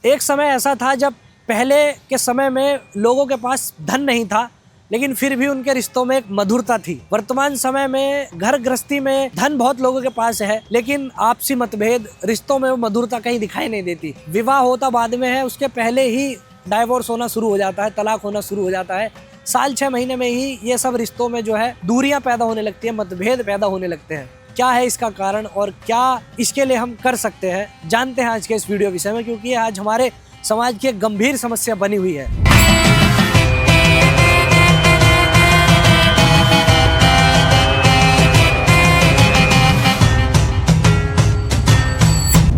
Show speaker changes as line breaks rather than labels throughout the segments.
एक समय ऐसा था जब पहले के समय में लोगों के पास धन नहीं था, लेकिन फिर भी उनके रिश्तों में एक मधुरता थी। वर्तमान समय में घर गृहस्थी में धन बहुत लोगों के पास है, लेकिन आपसी मतभेद, रिश्तों में वो मधुरता कहीं दिखाई नहीं देती। विवाह होता बाद में है, उसके पहले ही डाइवोर्स होना शुरू हो जाता है, तलाक होना शुरू हो जाता है। साल 6 महीने में ही ये सब रिश्तों में जो है दूरियां पैदा होने लगती है, मतभेद पैदा होने लगते हैं। क्या है इसका कारण और क्या इसके लिए हम कर सकते हैं, जानते हैं आज के इस वीडियो विषय में, क्योंकि ये आज हमारे समाज की एक गंभीर समस्या बनी हुई है।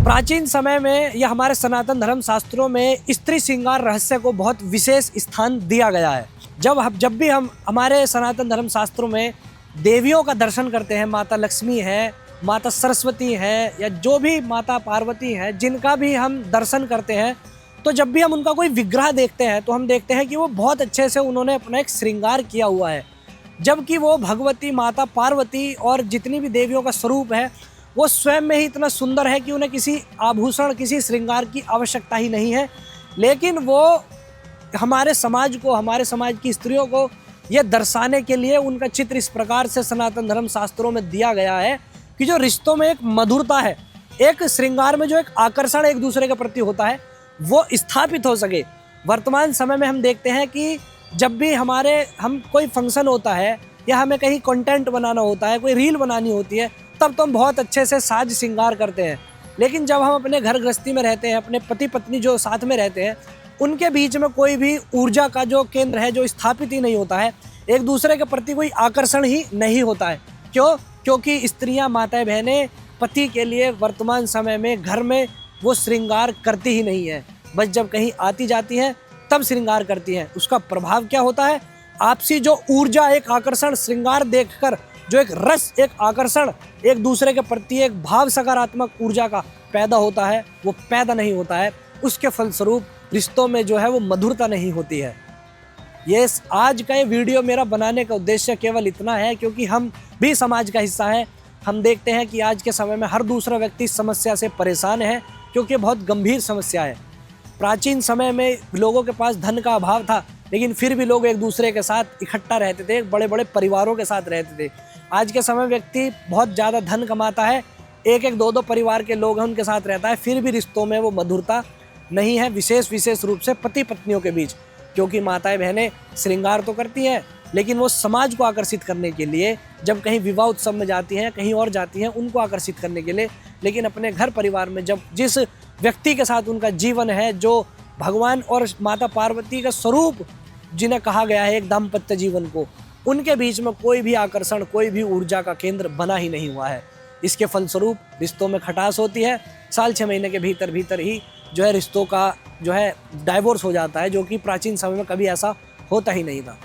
प्राचीन समय में या हमारे सनातन धर्म शास्त्रों में स्त्री श्रृंगार रहस्य को बहुत विशेष स्थान दिया गया है। जब भी हम हमारे सनातन धर्म शास्त्रों में देवियों का दर्शन करते हैं, माता लक्ष्मी है, माता सरस्वती है, या जो भी माता पार्वती है, जिनका भी हम दर्शन करते हैं, तो जब भी हम उनका कोई विग्रह देखते हैं तो हम देखते हैं कि वो बहुत अच्छे से उन्होंने अपना एक श्रृंगार किया हुआ है। जबकि वो भगवती माता पार्वती और जितनी भी देवियों का स्वरूप है वो स्वयं में ही इतना सुंदर है कि उन्हें किसी आभूषण, किसी श्रृंगार की आवश्यकता ही नहीं है। लेकिन वो हमारे समाज को, हमारे समाज की स्त्रियों को ये दर्शाने के लिए उनका चित्र इस प्रकार से सनातन धर्म शास्त्रों में दिया गया है कि जो रिश्तों में एक मधुरता है, एक श्रृंगार में जो एक आकर्षण एक दूसरे के प्रति होता है, वो स्थापित हो सके। वर्तमान समय में हम देखते हैं कि जब भी हम कोई फंक्शन होता है या हमें कहीं कंटेंट बनाना होता है, कोई रील बनानी होती है, तब तो हम बहुत अच्छे से साज श्रृंगार करते हैं। लेकिन जब हम अपने घर गृहस्थी में रहते हैं, अपने पति पत्नी जो साथ में रहते हैं, उनके बीच में कोई भी ऊर्जा का जो केंद्र है जो स्थापित ही नहीं होता है, एक दूसरे के प्रति कोई आकर्षण ही नहीं होता है। क्यों? क्योंकि स्त्रियां, माताएं, बहनें पति के लिए वर्तमान समय में घर में वो श्रृंगार करती ही नहीं है। बस जब कहीं आती जाती हैं तब श्रृंगार करती हैं। उसका प्रभाव क्या होता है? आपसी जो ऊर्जा, एक आकर्षण, श्रृंगार देखकर जो एक रस, एक आकर्षण, एक दूसरे के प्रति एक भाव, सकारात्मक ऊर्जा का पैदा होता है, वो पैदा नहीं होता है। उसके फलस्वरूप रिश्तों में जो है वो मधुरता नहीं होती है। ये आज का ये वीडियो मेरा बनाने का उद्देश्य केवल इतना है क्योंकि हम भी समाज का हिस्सा है। हम देखते हैं कि आज के समय में हर दूसरा व्यक्ति इस समस्या से परेशान है, क्योंकि बहुत गंभीर समस्या है। प्राचीन समय में लोगों के पास धन का अभाव था, लेकिन फिर भी लोग एक दूसरे के साथ इकट्ठा रहते थे, बड़े बड़े परिवारों के साथ रहते थे। आज के समय व्यक्ति बहुत ज़्यादा धन कमाता है, एक एक दो दो परिवार के लोग हैं उनके साथ रहता है, फिर भी रिश्तों में वो मधुरता नहीं है, विशेष रूप से पति पत्नियों के बीच। क्योंकि माताएं बहनें श्रृंगार तो करती हैं, लेकिन वो समाज को आकर्षित करने के लिए जब कहीं विवाह उत्सव में जाती हैं, कहीं और जाती हैं, उनको आकर्षित करने के लिए, लेकिन अपने घर परिवार में जब जिस व्यक्ति के साथ उनका जीवन है, जो भगवान और माता पार्वती का स्वरूप जिन्हें कहा गया है एक दाम्पत्य जीवन को, उनके बीच में कोई भी आकर्षण, कोई भी ऊर्जा का केंद्र बना ही नहीं हुआ है। इसके फलस्वरूप रिश्तों में खटास होती है। साल 6 महीने के भीतर ही जो है रिश्तों का जो है डाइवोर्स हो जाता है, जो कि प्राचीन समय में कभी ऐसा होता ही नहीं था।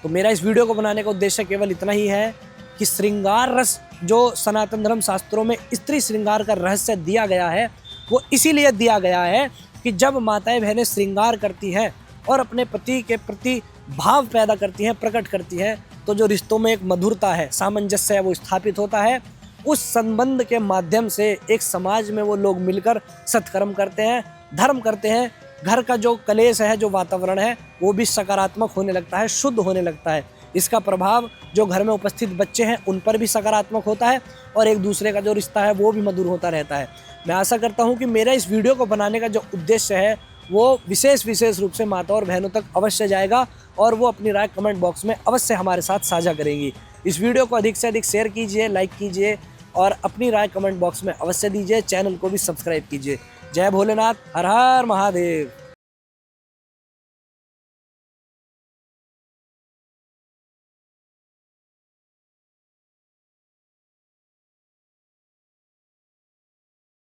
तो मेरा इस वीडियो को बनाने का उद्देश्य केवल इतना ही है कि श्रृंगार रस जो सनातन धर्म शास्त्रों में स्त्री श्रृंगार का रहस्य दिया गया है, वो इसीलिए दिया गया है कि जब माताएं बहनें श्रृंगार करती हैं और अपने पति के प्रति भाव पैदा करती हैं, प्रकट करती हैं, तो जो रिश्तों में एक मधुरता है, सामंजस्य है, वो स्थापित होता है। उस संबंध के माध्यम से एक समाज में वो लोग मिलकर सत्कर्म करते हैं, धर्म करते हैं। घर का जो कलेश है, जो वातावरण है, वो भी सकारात्मक होने लगता है, शुद्ध होने लगता है। इसका प्रभाव जो घर में उपस्थित बच्चे हैं उन पर भी सकारात्मक होता है और एक दूसरे का जो रिश्ता है वो भी मधुर होता रहता है। मैं आशा करता हूँ कि मेरा इस वीडियो को बनाने का जो उद्देश्य है वो विशेष रूप से माता और बहनों तक अवश्य जाएगा और वो अपनी राय कमेंट बॉक्स में अवश्य हमारे साथ साझा करेंगी। इस वीडियो को अधिक से अधिक शेयर कीजिए, लाइक कीजिए और अपनी राय कमेंट बॉक्स में अवश्य दीजिए। चैनल को भी सब्सक्राइब कीजिए। जय भोलेनाथ, हर हर महादेव।